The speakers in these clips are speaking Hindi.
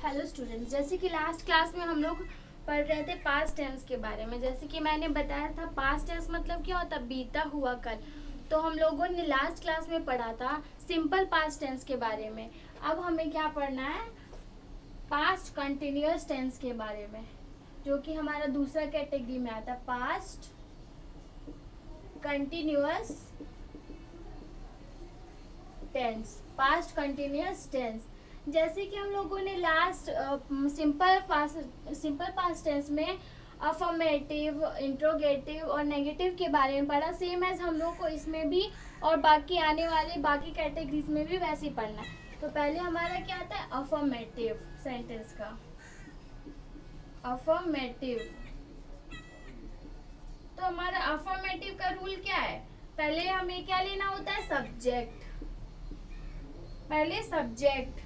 हेलो स्टूडेंट्स, जैसे कि लास्ट क्लास में हम लोग पढ़ रहे थे पास्ट टेंस के बारे में। जैसे कि मैंने बताया था पास्ट टेंस मतलब क्या होता है, बीता हुआ कल। तो हम लोगों ने लास्ट क्लास में पढ़ा था सिंपल पास्ट टेंस के बारे में। अब हमें क्या पढ़ना है, पास्ट कंटिन्यूअस टेंस के बारे में, जो कि हमारा दूसरा कैटेगरी में आता है, past continuous tense. Past continuous tense जैसे कि हम लोगों ने लास्ट सिंपल पास्ट टेंस में अफर्मेटिव, इंट्रोगेटिव और नेगेटिव के बारे में पढ़ा। सेम एज हम लोग को इसमें भी और बाकी आने वाले बाकी कैटेगरीज में भी वैसे ही पढ़ना है। तो पहले हमारा क्या आता है, अफर्मेटिव सेंटेंस का। अफर्मेटिव, तो हमारा अफर्मेटिव का रूल क्या है, पहले हमें क्या लेना होता है, सब्जेक्ट। पहले सब्जेक्ट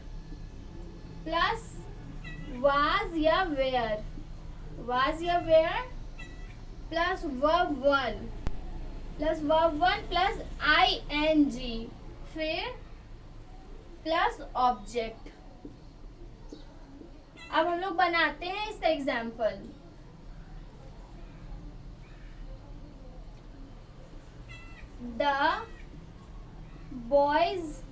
प्लस वाज या वेयर, वाज या were plus verb one plus ING, फिर प्लस ऑब्जेक्ट। अब हम लोग बनाते हैं इसका example. The boys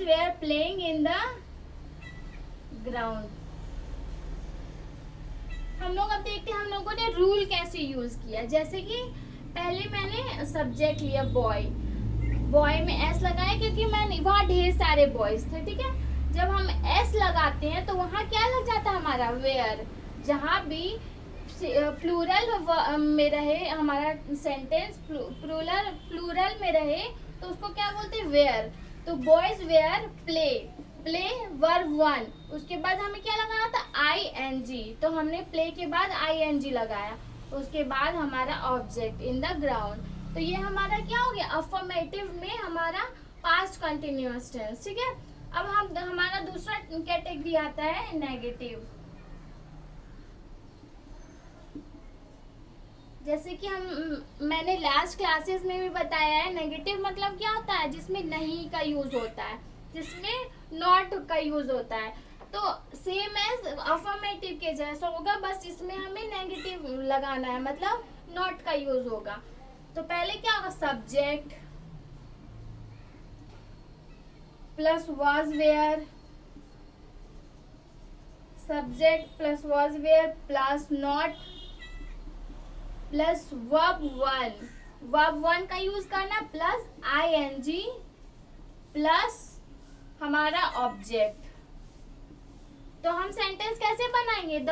were playing in the ground। हम लोग अब देखते हैं हम लोगों ने रूल कैसे यूज किया। जैसे कि पहले मैंने सब्जेक्ट लिया बॉय में एस लगाया, क्योंकि मैंने वहाँ ढेर सारे बॉयज थे, ठीक है। जब हम एस लगाते हैं तो वहाँ क्या लग जाता है हमारा, वेयर। जहाँ भी प्लूरल में रहे हमारा सेंटेंस, प्लूरल में रहे तो उसको क्या बोलते हैं, वेयर। तो boys were play verb one, उसके बाद हमें क्या लगाना था, आईएनजी। तो हमने प्ले के बाद आईएनजी लगाया, उसके बाद हमारा ऑब्जेक्ट इन द ग्राउंड। तो ये हमारा क्या हो गया, अफर्मेटिव में हमारा पास्ट कंटिन्यूअस टेंस, ठीक है। अब हमारा दूसरा कैटेगरी आता है नेगेटिव। जैसे कि मैंने लास्ट क्लासेस में भी बताया है, नेगेटिव मतलब क्या होता है, जिसमें नहीं का यूज होता है, जिसमें नॉट का यूज होता है। तो सेम एज अफर्मेटिव के जैसा होगा, बस इसमें हमें नेगेटिव लगाना है, मतलब नॉट का यूज होगा। तो पहले क्या होगा, subject plus was were, subject plus was were plus not plus verb one का यूज करना प्लस आईएनजी प्लस हमारा ऑब्जेक्ट। तो हम सेंटेंस कैसे बनाएंगे, द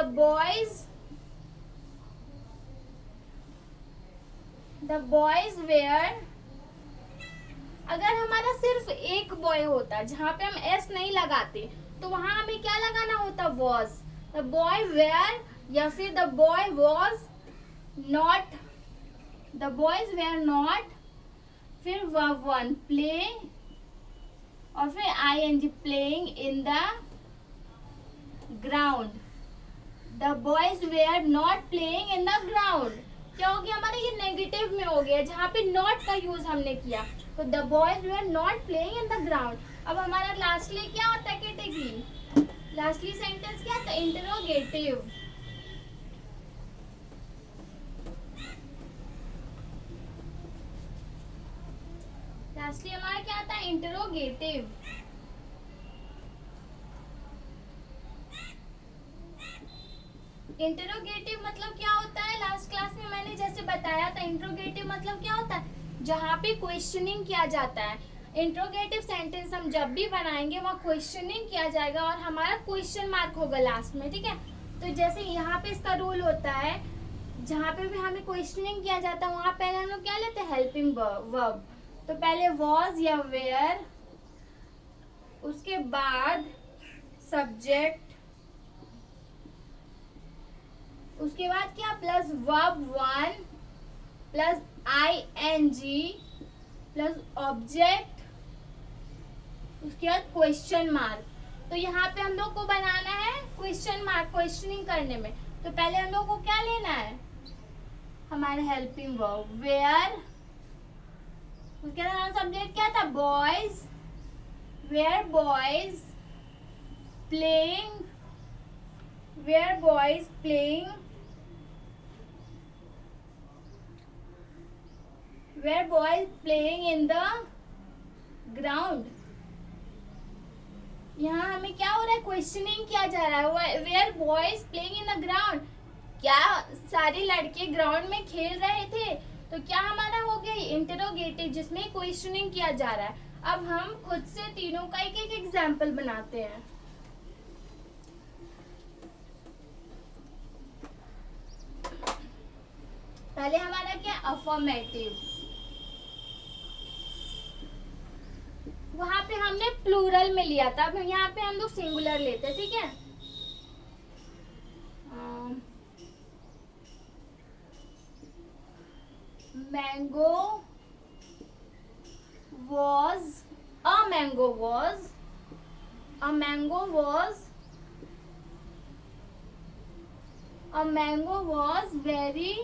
बॉयज वेयर। अगर हमारा सिर्फ एक बॉय होता, जहाँ पे हम एस नहीं लगाते, तो वहां हमें क्या लगाना होता, वॉज। द बॉय वेयर या फिर the boy was not, the boys were not, फिर वर्ब वन प्ले और फिर ING playing in the ground. The boys were not playing in the ground. क्या हो गया हमारा, ये नेगेटिव में हो गया, जहाँ पे नॉट का यूज हमने किया। तो the boys were not playing in the ground. अब हमारा लास्टली क्या होता है कैटेगरी, लास्टली सेंटेंस क्या था, इंटरोगेटिव। लास्टली हमारा क्या आता है, इंटरोगेटिव। इंटरोगेटिव मतलब क्या होता है, लास्ट क्लास में मैंने जैसे बताया था, इंटरोगेटिव मतलब क्या होता है, जहाँ पे क्वेश्चनिंग किया जाता है। इंट्रोगेटिव सेंटेंस हम जब भी बनाएंगे वहाँ क्वेश्चनिंग किया जाएगा और हमारा क्वेश्चन मार्क होगा लास्ट में, ठीक है। तो जैसे यहाँ पे इसका रूल होता है, जहाँ पे भी हमें क्वेश्चनिंग किया जाता है वहाँ पहले हम लोग क्या लेते हैं, हेल्पिंग वर्ब। तो पहले वॉज या वेयर, उसके बाद सब्जेक्ट, उसके बाद क्या, plus verb one plus ING plus object, उसके बाद क्वेश्चन मार्क। तो यहाँ पे हम लोग को बनाना है क्वेश्चन मार्क, क्वेश्चनिंग करने में। तो पहले हम लोग को क्या लेना है, हमारा हेल्पिंग वर्ब। वेयर, उसका सब्जेक्ट क्या था? Boys. Were boys playing, were boys playing, were boys playing in the ground. यहाँ हमें क्या हो रहा है? क्वेश्चनिंग किया जा रहा है। Were boys playing in the ground, क्या सारे लड़के ग्राउंड में खेल रहे थे? तो क्या हमारा हो गया? इंटरोगेटिव, जिसमें क्वेश्चनिंग किया जा रहा है। अब हम खुद से तीनों का एक एक एग्जाम्पल बनाते हैं। पहले हमारा क्या? अफर्मेटिव। वहां पे हमने प्लूरल में लिया था, अब यहाँ पे हम लोग सिंगुलर लेते हैं, ठीक है। Mango was, a mango was, a mango was, a mango was very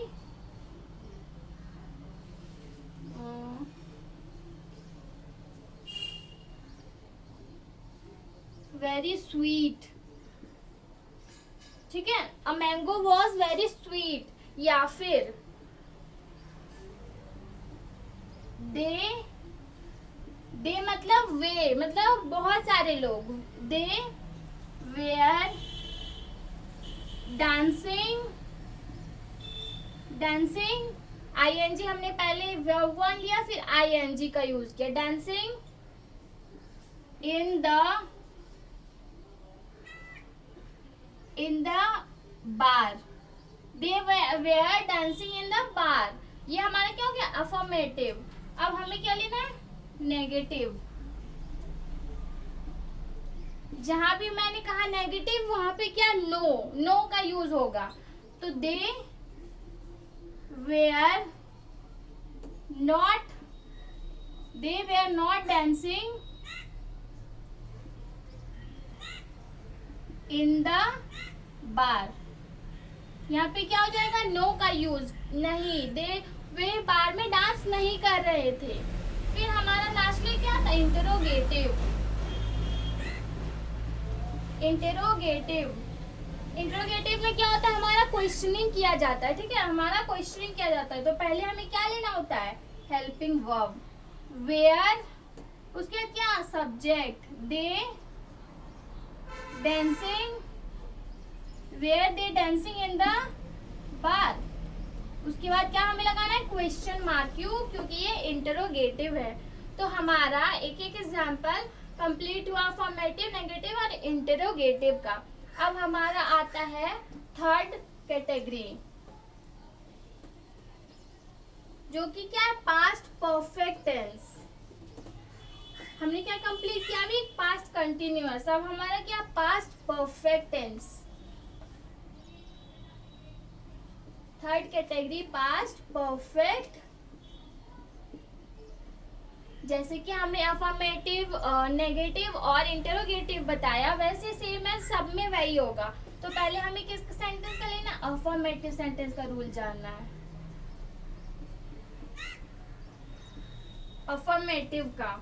very sweet, ठीक है। a mango was very sweet, या फिर दे मतलब वे, मतलब बहुत सारे लोग। दे वेयर डांसिंग, डांसिंग आईएनजी हमने पहले वर्ब वन लिया, फिर आईएनजी का यूज किया। Dancing in the bar, they were dancing in the bar. ये हमारा क्या हो गया? अफर्मेटिव। अब हमें क्या लेना है? नेगेटिव। जहां भी मैंने कहा नेगेटिव, वहां पे क्या? नो, नो का यूज होगा। तो they were not dancing in the bar. यहाँ पे क्या हो जाएगा? नो का यूज। नहीं, वे बार में डांस नहीं कर रहे थे। फिर हमारा लास्ट में क्या था? इंटरोगेटिव। इंटरोगेटिव में क्या होता है? हमारा क्वेश्चनिंग किया जाता है, ठीक है। हमारा क्वेश्चनिंग किया जाता है, तो पहले हमें क्या लेना होता है? Helping verb. वेयर, उसके क्या? Subject. They dancing, were they dancing in the bar. उसके बाद क्या हमें लगाना है? Question mark. क्यों? क्योंकि ये इंटरोगेटिव है। तो हमारा एक एक एग्जाम्पल कंप्लीट हुआ अफर्मेटिव, नेगेटिव और इंटरोगेटिव का। अब हमारा आता है थर्ड कैटेगरी, जो कि क्या है? Past perfect tense. हमने क्या कंप्लीट किया अभी? Past continuous. अब हमारा क्या? Past perfect tense. Third category past perfect. जैसे कि हमने अफर्मेटिव, नेगेटिव और इंटरोगेटिव बताया, वैसे सेम है, सब में वही होगा। तो पहले हमें किस सेंटेंस का लेना? अफर्मेटिव सेंटेंस का रूल जानना है। अफर्मेटिव का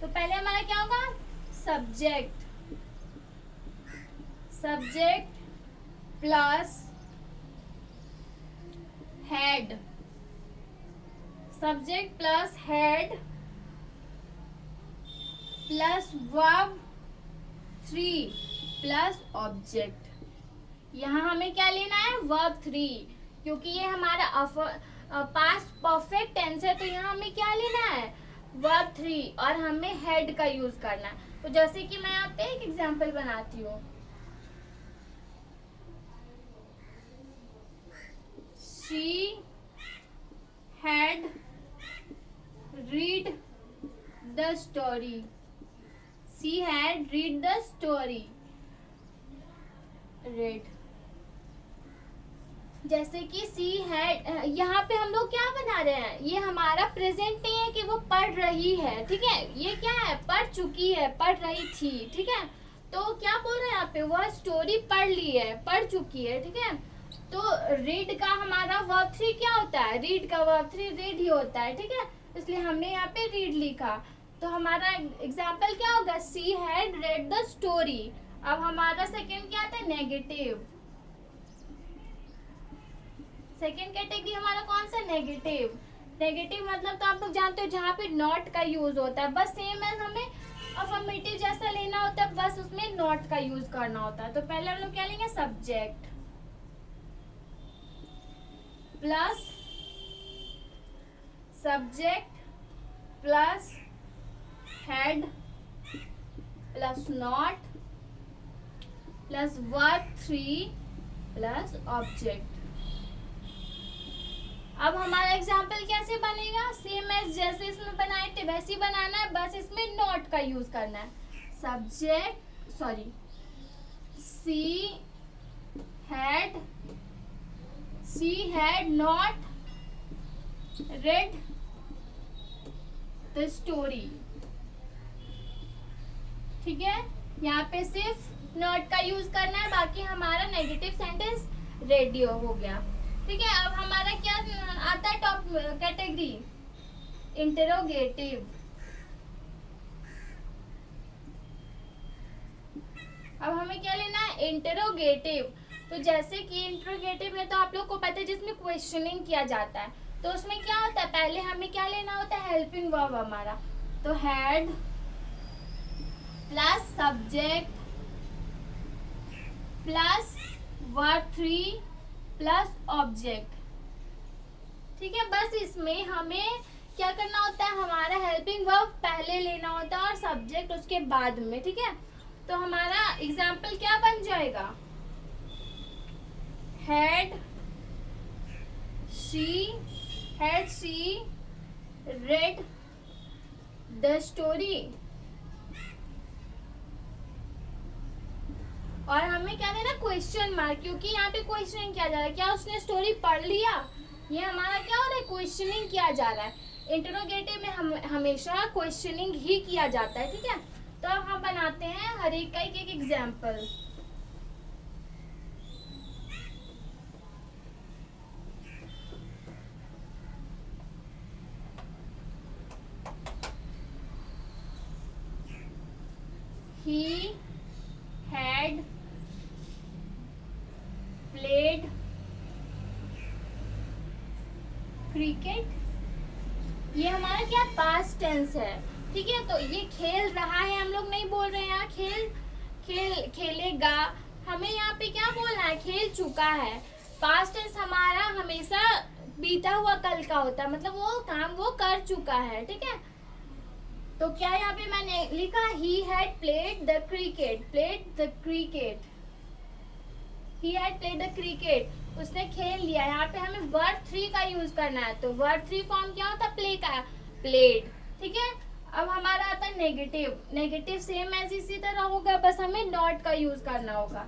तो पहले हमारा क्या होगा? Subject, subject plus head, subject plus head plus verb 3 plus object. यहाँ हमें क्या लेना है? वर्ब 3, क्योंकि ये हमारा पास्ट परफेक्ट टेंस है, तो यहाँ हमें क्या लेना है? वर्ब 3 और हमें हेड का यूज करना है। तो जैसे कि मैं यहाँ पे एक एग्जांपल बनाती हूँ। She had read the story. She had read the story. Read. जैसे कि सी हैड, यहाँ पे हम लोग क्या बना रहे हैं? ये हमारा प्रेजेंट नहीं है कि वो पढ़ रही है, ठीक है। ये क्या है? पढ़ चुकी है, पढ़ रही थी, ठीक है। तो क्या बोल रहे हैं यहाँ पे, वह स्टोरी पढ़ ली है, पढ़ चुकी है, ठीक है। तो रीड का हमारा वर्ब 3 क्या होता है, रीड का वर्ब 3 रीड ही होता है, ठीक है, इसलिए हमने यहाँ पे रीड लिखा। तो हमारा एग्जाम्पल क्या होगा, she had read the story. अब हमारा सेकेंड क्या आता है, नेगेटिव। सेकेंड कैटेगरी हमारा कौन सा, नेगेटिव। नेगेटिव मतलब तो आप लोग जानते हो जहाँ पे नॉट का यूज होता है, बस सेम एज हमें अफर्मेटिव जैसा लेना होता है, बस उसमें नॉट का यूज करना होता है। तो पहले हम लोग क्या लेंगे, subject plus subject plus head plus not plus verb 3 plus object. अब हमारा एग्जाम्पल कैसे बनेगा, सेम एज जैसे इसमें बनाए थे वैसे ही बनाना है, बस इसमें नॉट का यूज करना है। Subject sorry she had not read the story, ठीक है। यहाँ पे सिर्फ नॉट का यूज करना है, बाकी हमारा नेगेटिव सेंटेंस रेडी हो गया, ठीक है। अब हमारा क्या आता है, टॉप कैटेगरी इंटरोगेटिव। अब हमें क्या लेना है, इंटरोगेटिव। तो जैसे कि इंटरोगेटिव में तो आप लोग को पता है जिसमें क्वेश्चनिंग किया जाता है, तो उसमें क्या होता है, पहले हमें क्या लेना होता है, हेल्पिंग वर्ब हमारा। तो had plus subject plus verb 3 plus object, ठीक है। बस इसमें हमें क्या करना होता है, हमारा हेल्पिंग वर्ब पहले लेना होता है और सब्जेक्ट उसके बाद में, ठीक है। तो हमारा एग्जाम्पल क्या बन जाएगा, had she read the story. और हमें क्या देना, क्वेश्चन मार्क, क्योंकि यहाँ पे क्वेश्चनिंग किया जा रहा है, क्या उसने स्टोरी पढ़ लिया, ये हमारा क्या हो रहा है, क्वेश्चनिंग किया जा रहा है। इंटरोगेटिव में हमेशा क्वेश्चनिंग ही किया जाता है, ठीक है। तो अब हम बनाते हैं हर एक का एक example. He had played cricket। ये हमारा क्या पास्ट टेंस है, ठीक है। तो ये खेल रहा है, हम लोग नहीं बोल रहे हैं यहाँ खेलेगा, हमें यहाँ पे क्या बोलना है, खेल चुका है। पास्ट टेंस हमारा हमेशा बीता हुआ कल का होता है, मतलब वो काम वो कर चुका है, ठीक है। तो क्या यहाँ पे मैंने लिखा, he had played the cricket, उसने खेल लिया। यहाँ पे हमें वर्ब 3 का यूज करना है, तो वर्ब 3 फॉर्म क्या होता है, प्ले का, प्लेड, ठीक है। अब हमारा आता है नेगेटिव सेम एज इसी तरह होगा, बस हमें नॉट का यूज करना होगा।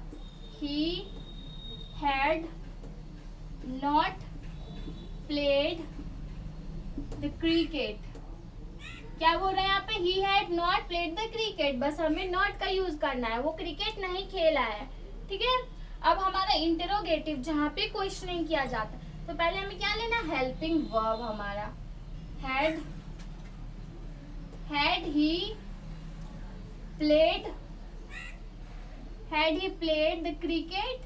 he had not played the cricket। क्या बोल रहे हैं यहाँ पे, he had not played the cricket, बस हमें नॉट का यूज करना है, वो क्रिकेट नहीं खेला है, ठीक है। अब हमारा इंटरोगेटिव जहाँ पे क्वेश्चनिंग किया जाता है, तो पहले हमें क्या लेना, हेल्पिंग वर्ब हमारा, had he played the cricket,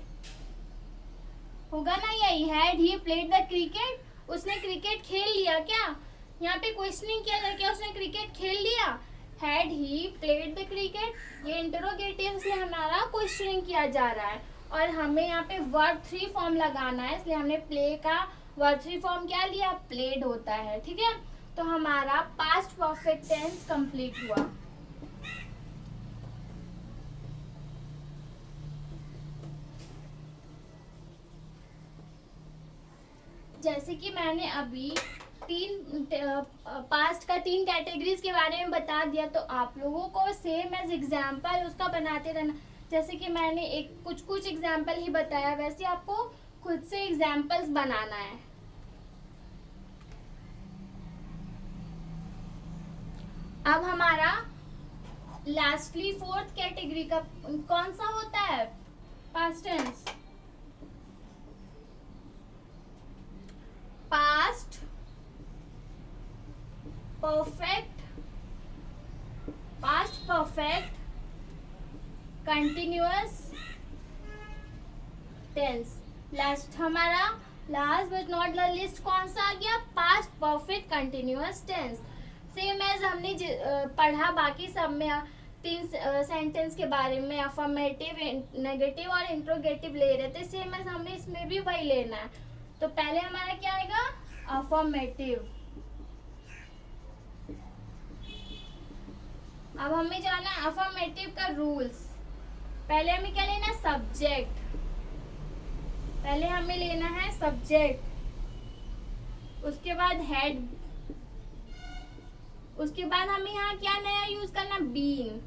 होगा ना यही, had he played the cricket, उसने क्रिकेट खेल लिया क्या, यहाँ पे क्वेश्चनिंग किया जाए, क्या उसने क्रिकेट खेल लिया, had he played the cricket. ये इंटरोगेटिव से हमारा क्वेश्चनिंग किया जा रहा है, और हमें यहाँ पे वर्ब 3 फॉर्म लगाना है, इसलिए हमने प्ले का वर्ब 3 फॉर्म क्या लिया, प्लेड होता है, ठीक है। तो हमारा पास्ट परफेक्ट टेंस कंप्लीट हुआ। जैसे कि मैंने अभी पास्ट का 3 कैटेगरीज के बारे में बता दिया, तो आप लोगों को सेम एज एग्जाम्पल उसका बनाते रहना। जैसे कि मैंने कुछ एग्जाम्पल ही बताया, वैसे आपको खुद से एग्जाम्पल्स बनाना है। अब हमारा लास्टली फोर्थ कैटेगरी का कौन सा होता है past tense? Past perfect, past perfect continuous tense. Last हमारा last but not the least कौन सा आ गया? Past perfect continuous tense. Same as हमने पढ़ा बाकी सब में 3 सेंटेंस के बारे में, अफर्मेटिव, नेगेटिव और इंट्रोगेटिव ले रहे थे, सेम एज हमें इसमें भी वही लेना है। तो पहले हमारा क्या आएगा? अफर्मेटिव। अब हमें जाना है अफर्मेटिव का रूल्स। पहले हमें क्या लेना है? सब्जेक्ट। पहले हमें लेना है सब्जेक्ट, उसके बाद हेड, उसके बाद हमें यहाँ क्या नया यूज करना? Been.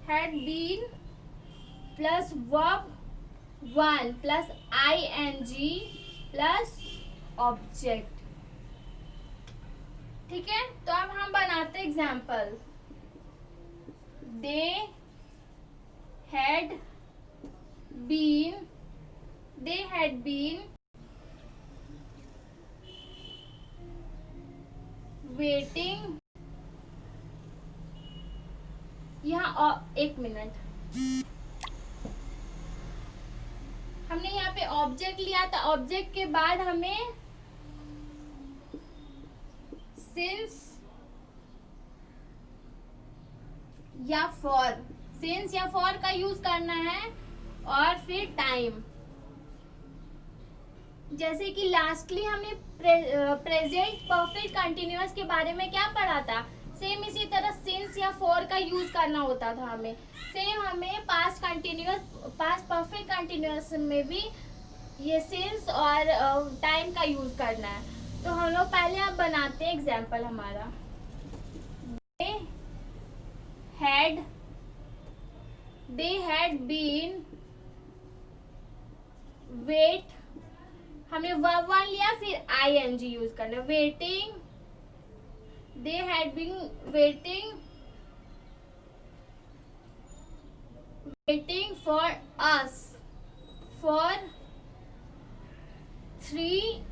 Had been plus verb 1 plus ING plus object. ठीक है, तो अब हम बनाते example. They had been, they had been waiting। यहाँ एक मिनट, हमने यहाँ पे ऑब्जेक्ट लिया था, ऑब्जेक्ट के बाद हमें सिंस या फॉर का यूज करना है, और फिर टाइम। जैसे कि लास्टली हमने प्रेजेंट परफेक्ट कंटिन्यूअस के बारे में क्या पढ़ा था? सेम इसी तरह सिंस या फॉर का यूज करना होता था हमें। सेम हमें पास्ट परफेक्ट कंटिन्यूअस में भी ये सिंस और टाइम का यूज करना है। तो हम लोग पहले आप बनाते हैं एग्जाम्पल हमारा। दे हैड बीन वेट, हमने वर्ब 1 लिया, फिर ING यूज करना। Waiting, they had been waiting for us for 3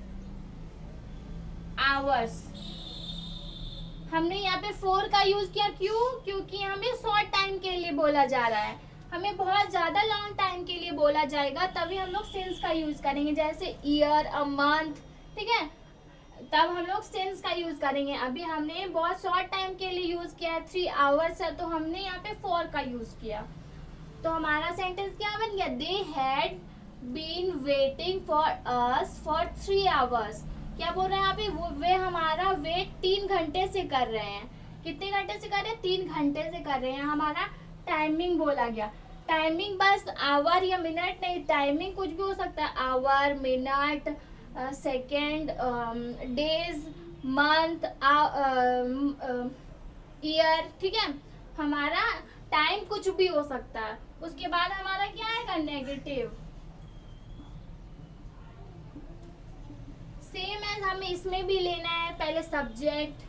hours। हमने यहाँ पे 4 का यूज किया, क्यों? क्योंकि हमें शॉर्ट टाइम के लिए बोला जा रहा है, हमें बहुत ज्यादा लॉन्ग टाइम के लिए बोला जाएगा तभी हम लोग सिंस का यूज करेंगे, जैसे ईयर, अ मंथ। ठीक है, तब हम लोग सिंस का यूज करेंगे। अभी हमने बहुत शॉर्ट टाइम के लिए यूज किया है, 3 hours है, तो हमने यहाँ पे 4 का यूज किया। तो हमारा सेंटेंस क्या बन गया? They had been waiting for us for 3 hours। क्या बोल रहे हैं यहाँ पे? वे हमारा वेट 3 घंटे से कर रहे हैं। कितने घंटे से कर रहे हैं? 3 घंटे से कर रहे हैं। हमारा टाइमिंग बोला गया। टाइमिंग बस आवर या मिनट नहीं, टाइमिंग कुछ भी हो सकता है, hour, minute, second, days, month, year. ठीक है, हमारा टाइम कुछ भी हो सकता है। उसके बाद हमारा क्या आएगा? नेगेटिव। सेम एज हमें इसमें भी लेना है, पहले सब्जेक्ट,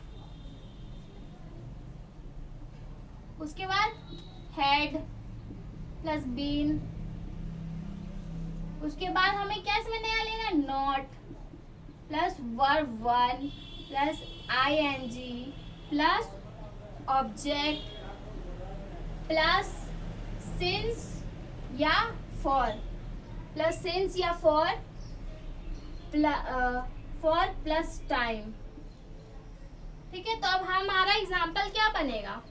उसके बाद हैड प्लस बीन, उसके बाद हमें क्या इसमें नया लेना है? Not plus verb 1 plus ING plus object plus since या फॉर, प्लस सिंस या फॉर प्लस टाइम। ठीक है, तो अब हमारा एग्जाम्पल क्या बनेगा?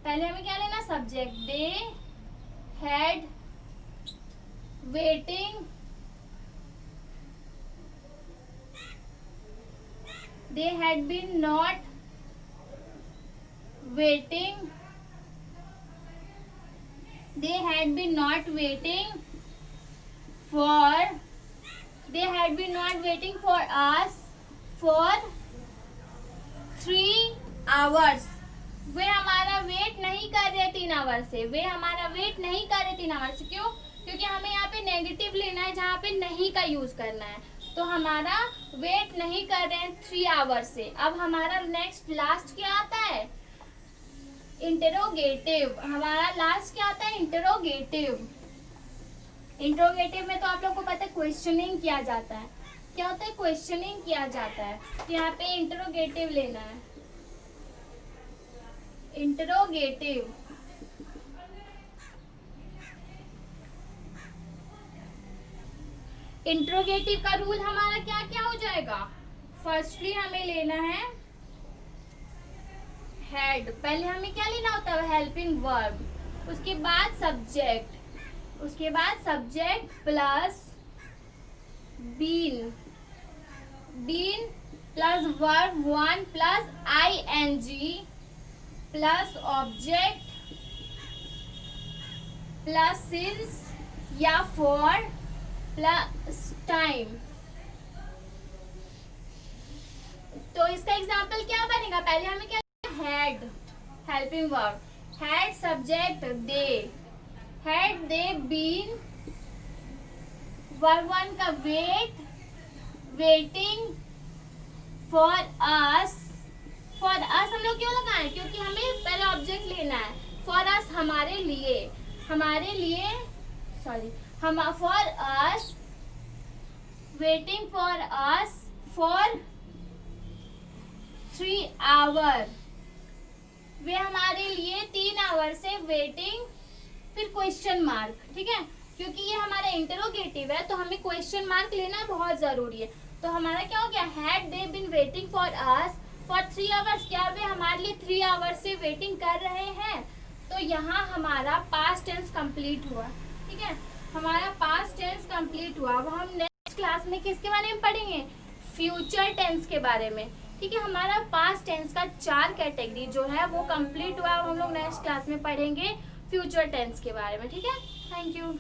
पहले हमें क्या लेना? Subject. They had waiting, they had been not waiting, they had been not waiting for us for 3 hours। वे हमारा वेट नहीं कर रहे 3 आवर से, वे हमारा वेट नहीं कर रहे 3 आवर से। क्यों? क्योंकि हमें यहाँ पे नेगेटिव लेना है जहाँ पे नहीं का यूज करना है। तो हमारा वेट नहीं कर रहे हैं 3 आवर से। अब हमारा नेक्स्ट लास्ट क्या आता है? इंटरोगेटिव, हमारा लास्ट क्या आता है? इंटरोगेटिव। इंटरोगेटिव में तो आप लोग को पता है क्वेश्चनिंग किया जाता है। क्या होता है? क्वेश्चनिंग किया जाता है। तो यहाँ पे इंटरोगेटिव लेना है, इंटरोगेटिव। इंटरोगेटिव का रूल हमारा क्या क्या हो जाएगा? फर्स्टली हमें लेना है हेड, पहले हमें क्या लेना होता है? हेल्पिंग वर्ब, उसके बाद सब्जेक्ट, उसके बाद subject plus been, been plus verb one plus ING plus object plus since या फॉर प्लस टाइम। तो इसका एग्जाम्पल क्या बनेगा? पहले हमें क्या? Had, helping verb, had subject they, had they been, verb one का wait, waiting for us. For us हम लोग क्यों लगाए? क्योंकि हमें पहले ऑब्जेक्ट लेना है। फॉर अस हमारे लिए, हमारे लिए, सॉरी, हम for us, waiting for us for 3 hour, वे हमारे लिए 3 आवर से वेटिंग, फिर क्वेश्चन मार्क, ठीक है, क्योंकि ये हमारा इंटरोगेटिव है तो हमें क्वेश्चन मार्क लेना बहुत जरूरी है। तो हमारा क्या हो गया? Had they been waiting for us for 3 hours, क्या वे हमारे लिए 3 आवर्स से वेटिंग कर रहे हैं? तो यहाँ हमारा पास्ट टेंस कंप्लीट हुआ, ठीक है, हमारा पास्ट टेंस कंप्लीट हुआ। अब हम नेक्स्ट क्लास में किसके बारे में पढ़ेंगे? फ्यूचर टेंस के बारे में, ठीक है। हमारा पास्ट टेंस का 4 कैटेगरी जो है वो कंप्लीट हुआ। अब हम लोग नेक्स्ट क्लास में पढ़ेंगे फ्यूचर टेंस के बारे में, ठीक है। Thank you.